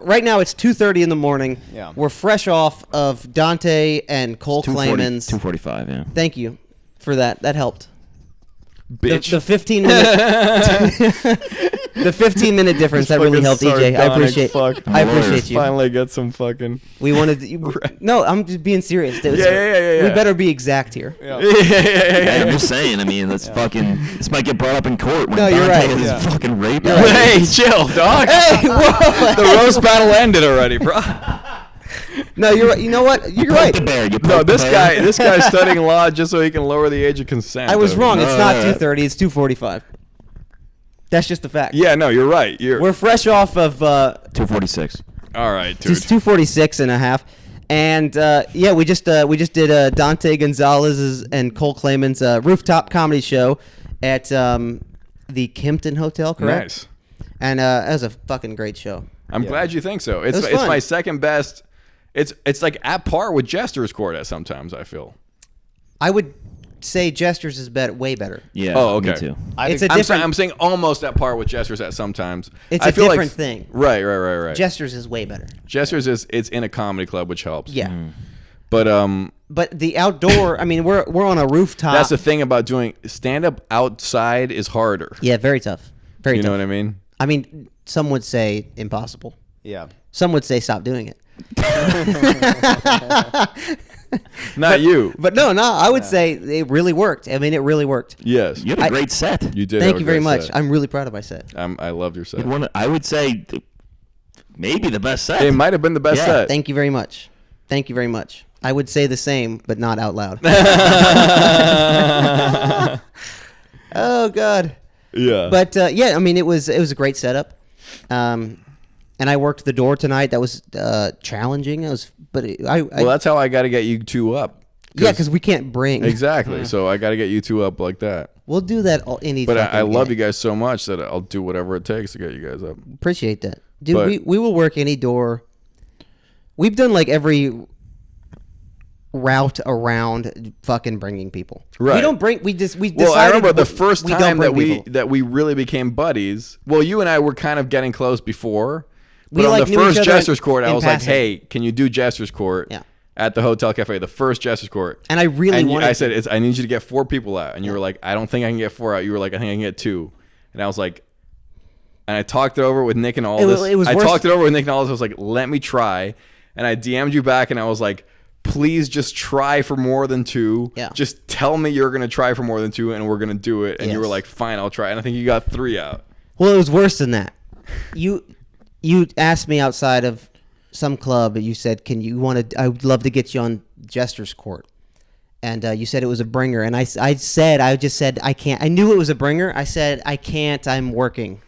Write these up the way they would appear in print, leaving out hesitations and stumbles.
right now it's 2:30 in the morning. Yeah. We're fresh off of Dante and Cole Clayman's. 2:45. Yeah. Thank you for that. That helped. Bitch. The 15-minute the 15-minute difference that really helped, EJ. I appreciate. I appreciate you. Finally get some fucking. We wanted. No, I'm just being serious. Yeah. We better be exact here. Yeah. Hey, I'm just saying. I mean, that's fucking. This might get brought up in court when No, you're Dante right. is Yeah. fucking raped. Hey, chill, dog. Hey, whoa. The roast battle ended already, bro. No, you're right. You know what? You're right. The bear. You No, poked the this bear. guy's studying law just so he can lower the age of consent. I was wrong. It's No, not no, no. 2:30. It's 2:45. That's just the fact. Yeah, no, you're right. We're fresh off of 2:46. all right, dude. just 2:46 and a half. And yeah, we just did Dante Gonzalez's and Cole Clayman's rooftop comedy show at the Kimpton Hotel, correct? Nice. And that was a fucking great show. I'm glad you think so. It's was it's fun. my second best. It's like at par with Jester's Court at sometimes, I feel. I would say Gestures is way better. Yeah. Oh, okay. Me too. It's a I'm different. saying almost at par with Jester's at sometimes. It's I a feel different like, thing. Right. Gestures is way better. Jester's it's in a comedy club, which helps. Yeah. But But the outdoor, I mean, we're on a rooftop. that's the thing about doing stand up outside is harder. Yeah, very tough. Very You tough. know what I mean? I mean, some would say impossible. Yeah. Some would say stop doing it. Not you. But no, I would say it really worked. I mean, it really worked. Yes. You had a great set. You did. Thank have you a very great much. set. I'm really proud of my set. I loved your set. I would say maybe the best set. It might have been the best Yeah. set. Thank you very much. Thank you very much. I would say the same, but not out loud. Oh God. Yeah. But yeah, I mean, it was a great setup. And I worked the door tonight. That was challenging. well, that's how I got to get you two up. Yeah, because we can't bring. Exactly. So I got to get you two up like that. We'll do that any. But I love game. you guys so much that I'll do whatever it takes to get you guys up. Appreciate that, dude. But- we will work any door. We've done like every route around fucking bringing people. Right. We don't bring. We decided. Well, I remember the first we don't time that bring people. we really became buddies. Well, you and I were kind of getting close before. But We, on like, the knew each first other Jester's Court, I in was passing. like, "Hey, can you do Jester's Court?" Yeah. At the Hotel Cafe, the first Jester's Court. And I really wanted I to. said, I need you to get 4 people out. And you were like, I don't think I can get 4 out. You were like, I think I can get 2. And I was like, and I talked it over with Nick and Aldous. It was I worse. talked it over with Nick and Aldous. I was like, let me try. And I DM'd you back and I was like, please just try for more than 2. Yeah. Just tell me you're going to try for more than 2 and we're going to do it. And you were Yes. like, fine, I'll try. And I think you got 3 out. Well, it was worse than that. You asked me outside of some club. You said, I would love to get you on Jester's Court. And you said it was a bringer. And I just said, I can't. I knew it was a bringer. I said, I can't. I'm working.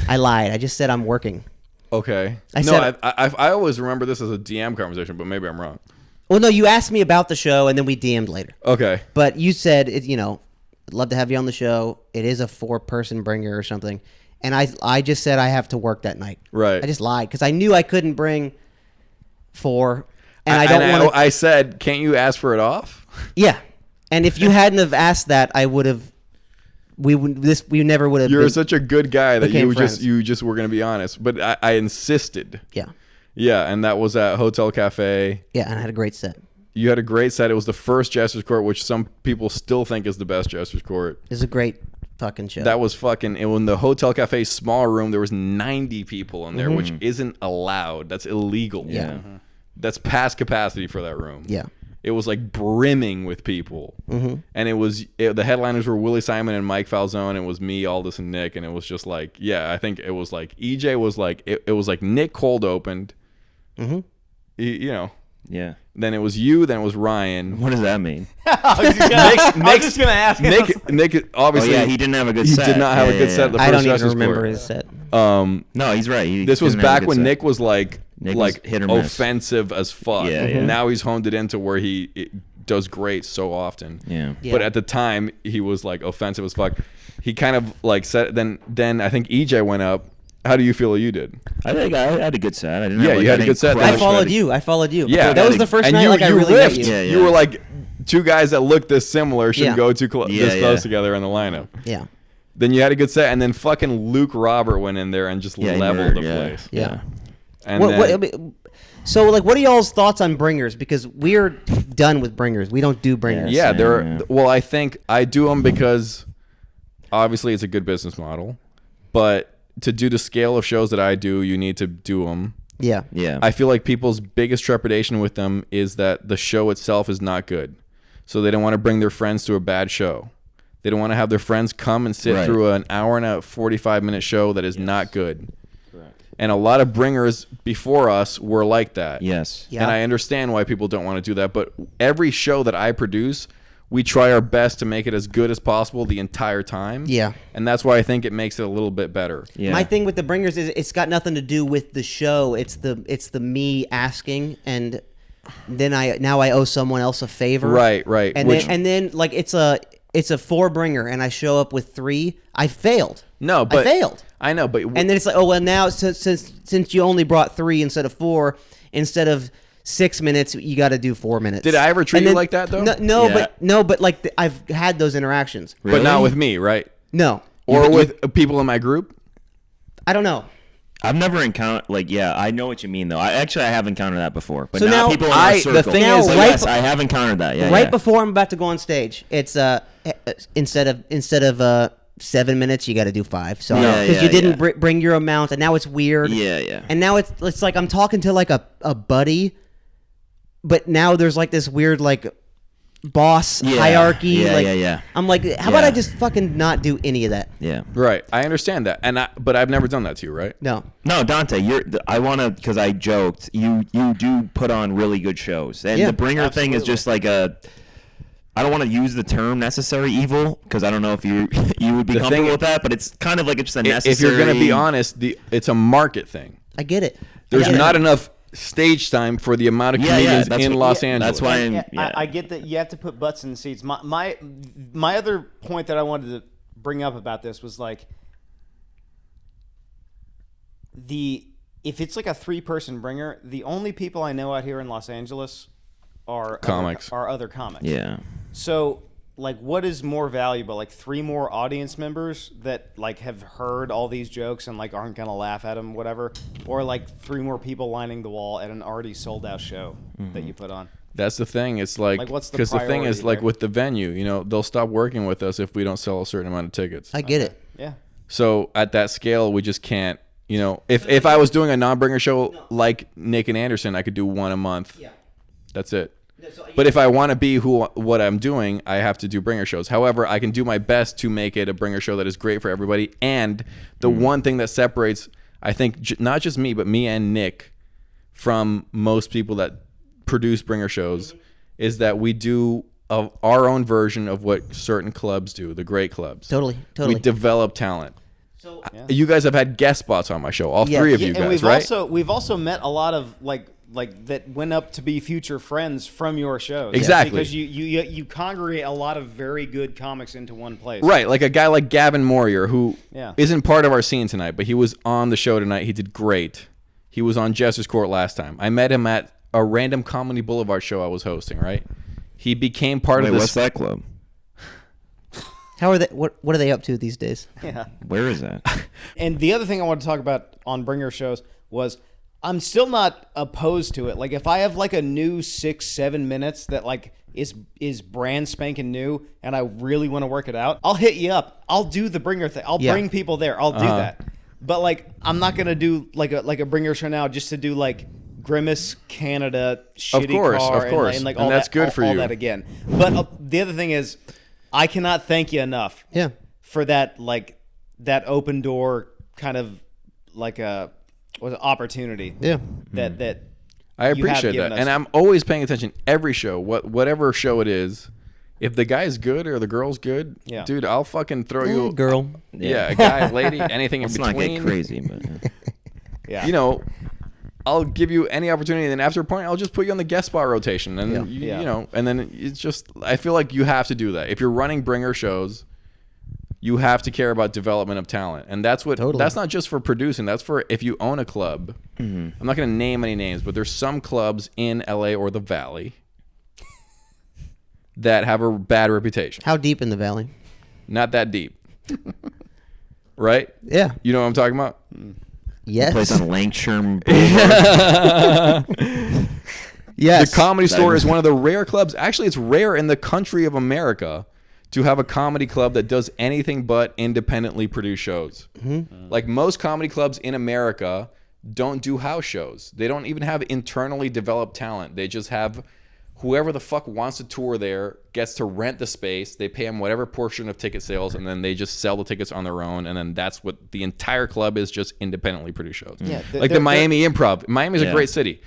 I lied. I just said I'm working. Okay. I always remember this as a DM conversation, but maybe I'm wrong. Well, no, you asked me about the show, and then we DM'd later. Okay. But you said, I'd love to have you on the show. It is a 4-person bringer or something. And I just said I have to work that night. Right. I just lied because I knew I couldn't bring 4. And I don't want to. I said, can't you ask for it off? Yeah. And if you hadn't have asked that, I would have. We never would have. You're such a good guy that became you just were going to be honest. But I insisted. Yeah. Yeah, and that was at Hotel Cafe. Yeah, and I had a great set. You had a great set. It was the first Jester's Court, which some people still think is the best Jester's Court. It was a great fucking show. That was fucking. And in the Hotel Cafe small room, there was 90 people in there, which isn't allowed. That's illegal. Yeah. Mm-hmm. That's past capacity for that room. Yeah. It was like brimming with people. Mm-hmm. And the headliners were Willie Simon and Mike Falzone. It was me, Aldous, and Nick. And it was just like, yeah, I think it was like, EJ was like, it was like Nick cold opened. Mm-hmm. Yeah. Then it was you. Then it was Ryan. What does that mean? I was just gonna ask. Nick obviously. Oh, yeah, he didn't have a good He set. did not have a good Yeah, set. The I first don't even Jester's remember Court. his set. No, he's right. This was didn't have a back good when set. Nick was like Nick was hit or miss. offensive as fuck. Yeah, yeah. Now he's honed it into where he does great so often. Yeah. Yeah. But at the time he was like offensive as fuck. He kind of like said. Then I think EJ went up. How do you feel you did? I think I had a good set. I didn't Yeah, have, you had a good set. I Crush followed you. Yeah, that was the first and night you, like I you really riffed. met you. Yeah, yeah. You were like two guys that look this similar shouldn't Yeah. go too this Yeah, close yeah. together in the lineup. Yeah. Then you had a good set, and then fucking Luke Robert went in there and just Yeah, he leveled the murdered, place. Yeah. And I mean, so like, what are y'all's thoughts on bringers? Because we're done with bringers. We don't do bringers. yeah, Same, they're yeah. well. I think I do them because obviously it's a good business model, but to do the scale of shows that I do, you need to do them. Yeah. Yeah. I feel like people's biggest trepidation with them is that the show itself is not good. So they don't want to bring their friends to a bad show. They don't want to have their friends come and sit Right. through an hour and a 45-minute show that is not good. And a lot of bringers before us were like that. Yes. Yeah. And I understand why people don't want to do that. But every show that I produce, we try our best to make it as good as possible the entire time. Yeah. And that's why I think it makes it a little bit better. Yeah. My thing with the bringers is it's got nothing to do with the show. It's the me asking, and then I owe someone else a favor. Right. And then like it's a 4-bringer, and I show up with 3. I failed. No, but I failed. I know, but And then it's like, oh well, now since you only brought 3 instead of 4, instead of 6 minutes, you got to do 4 minutes. Did I ever treat And you then- like that, though? No, but like I've had those interactions. but not with me, right? No, Or with people in my group. I don't know. I've never encountered I know what you mean though. I have encountered that before. But So now- now people in I- our the circle. thing Now, is, right yes, be- I have encountered that. Yeah. Right yeah. before I'm about to go on stage, it's instead of 7 minutes, you got to do 5. So Yeah, because yeah, you didn't yeah. bring your amount, and now it's weird. Yeah, yeah. And now it's like I'm talking to like a buddy, but now there's like this weird like boss Yeah, hierarchy. yeah, like, yeah. I'm like, how about Yeah. I just fucking not do any of that? Yeah. Right. I understand that. But I've never done that to you, right? No. No, Dante, I want to, because I joked, you do put on really good shows. And Yeah, the bringer thing is absolutely. just like I don't want to use the term necessary evil, because I don't know if you would be The thing- comfortable with that, but it's kind of like it's just a necessary. If you're going to be honest, it's a market thing. I get it. There's I get not it. enough stage time for the amount of Yeah, yeah, comedians that's in what- Los yeah, Angeles. that's why And, I'm- yeah. I get that you have to put butts in the seats. My other point that I wanted to bring up about this was like if it's like a 3-person bringer, the only people I know out here in Los Angeles are Comics. other comics. Yeah. So like what is more valuable, like 3 more audience members that like have heard all these jokes and like aren't gonna laugh at them, whatever, or like 3 more people lining the wall at an already sold out show that you put on? That's the thing. It's like what's the because the thing is priority like there? with the venue, they'll stop working with us if we don't sell a certain amount of tickets. I get it. Yeah. So at that scale, we just can't. If I was doing a non-bringer show like Nick and Anderson, I could do 1 a month. Yeah. That's it. But if I want to be what I'm doing, I have to do bringer shows. However, I can do my best to make it a bringer show that is great for everybody. And the one thing that separates, I think, not just me, but me and Nick from most people that produce bringer shows is that we do our own version of what certain clubs do, the great clubs. Totally. We develop talent. So You guys have had guest spots on my show, all Yeah. 3 of Yeah, you and guys, right? we've also met a lot of like that went up to be future friends from your shows. Exactly. Because you congregate a lot of very good comics into one place. Right, like a guy like Gavin Morier, who Yeah. not part of our scene tonight, but he was on the show tonight. He did great. He was on Jester's Court last time. I met him at a random Comedy Boulevard show I was hosting, right? He became part Wait, of this. what's that club? how are they? What are they up to these days? Yeah. Where is that? And the other thing I want to talk about on bringer shows was I'm still not opposed to it. Like if I have like a new 6-7 minutes that like is brand spanking new and I really want to work it out, I'll hit you up. I'll do the bringer thing. I'll Yeah. bring people there. I'll do that. But like I'm not gonna do like a bringer show now just to do like Grimace Canada shitty course, car of course. and like And all that's that, good all, for all you. that again. But the other thing is I cannot thank you enough Yeah. for that that open door kind of like a opportunity Yeah. that I you have appreciate given that, us. and I'm always paying attention. Every show, whatever show it is, if the guy's good or the girl's good, Yeah. dude, I'll fucking throw you. Girl. Yeah, a guy, lady, anything in Let's not between. get crazy, but yeah. I'll give you any opportunity, and then after a point, I'll just put you on the guest spot rotation, and Yeah. Yeah. and then it's just. I feel like you have to do that if you're running bringer shows. You have to care about development of talent, and that's what. Totally. That's not just for producing. That's for if you own a club. I'm not going to name any names, but there's some clubs in LA or the Valley that have a bad reputation. How deep in the valley? Not that deep, right? Yeah. You know what I'm talking about? Yes. Place on Lancashire Boulevard. Yes. The Comedy Store is one of the rare clubs. Actually, it's rare in the country of America to have a comedy club that does anything but independently produce shows. Like most comedy clubs in America don't do house shows. They don't even have internally developed talent. They just have whoever the fuck wants to tour there gets to rent the space. They pay them whatever portion of ticket sales, and then they just sell the tickets on their own. And then that's what the entire club is, just independently produced shows. Yeah, like the Miami Improv. Miami's a Yeah. great city.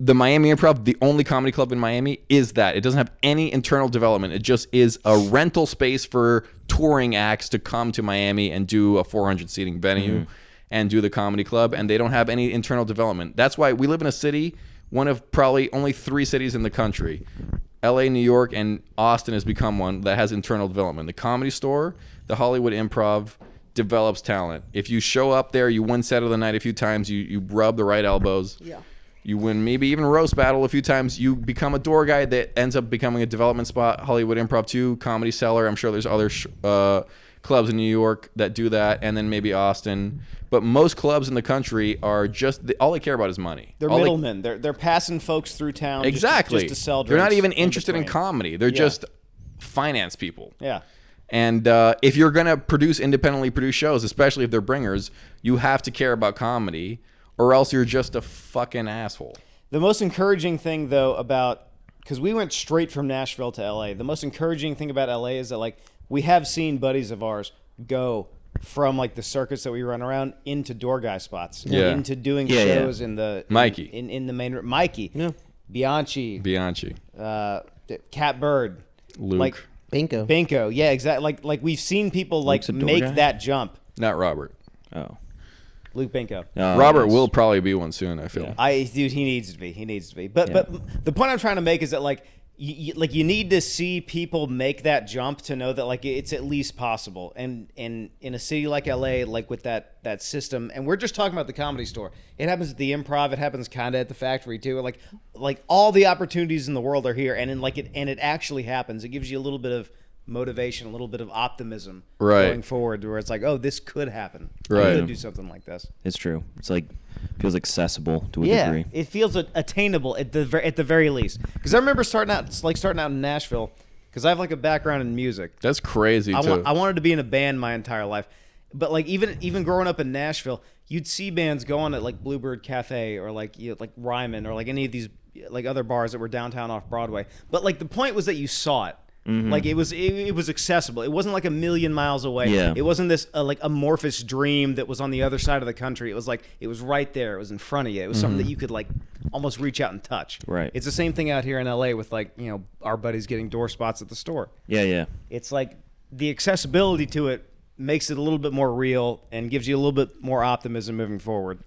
The Miami Improv, the only comedy club in Miami, is that. It doesn't have any internal development. It just is a rental space for touring acts to come to Miami and do a 400 seating venue and do the comedy club. And they don't have any internal development. That's why we live in a city, one of probably only 3 cities in the country. LA, New York, and Austin has become one that has internal development. The Comedy Store, the Hollywood Improv develops talent. If you show up there, you win set of the night a few times, you rub the right elbows. Yeah. You win maybe even roast battle a few times. You become a door guy that ends up becoming a development spot. Hollywood Improv 2, Comedy Cellar. I'm sure there's other clubs in New York that do that, and then maybe Austin. But most clubs in the country are just all they care about is money. They're All middlemen. They're passing folks through town. exactly. Just to sell They're not drinks even interested in between. comedy. They're just finance people. Yeah. And if you're going to produce independently produced shows, especially if they're bringers, you have to care about comedy, or else you're just a fucking asshole. The most encouraging thing, though, about because we went straight from Nashville to LA. The most encouraging thing about LA is that like we have seen buddies of ours go from like the circuits that we run around into door guy spots, Yeah. into doing Yeah, yeah. shows in the Mikey. in the main Mikey, Bianchi, Bianchi, Cat Bird, Luke, like Bingo. Binko, yeah, exactly. Like we've seen people like Luke's a door make guy? that jump. not Robert. Oh. Luke Binko. Robert nice. will probably be one soon, I feel. Dude, he needs to be. He needs to be. But the point I'm trying to make is that like you need to see people make that jump to know that like it's at least possible. And in a city like LA, like with that system, and we're just talking about the Comedy Store. It happens at the Improv. It happens kind of at the Factory too. Like all the opportunities in the world are here, and it actually happens. It gives you a little bit of motivation, a little bit of optimism going forward, where it's like, oh, this could happen. Right. I could do something like this. It's true. It's like feels accessible to a Yeah, degree. it feels attainable at the very least. Because I remember starting out in Nashville, because I have like a background in music. That's crazy, I too. wanted to be in a band my entire life, but like even growing up in Nashville, you'd see bands go on at like Bluebird Cafe or like like Ryman or like any of these like other bars that were downtown off Broadway. But like the point was that you saw it. Like it was accessible. It wasn't like a million miles away. Yeah. It wasn't this like amorphous dream that was on the other side of the country. It was like it was right there. It was in front of you. It was something that you could like almost reach out and touch. Right. It's the same thing out here in LA with like our buddies getting door spots at the store. Yeah, yeah. It's like the accessibility to it makes it a little bit more real and gives you a little bit more optimism moving forward.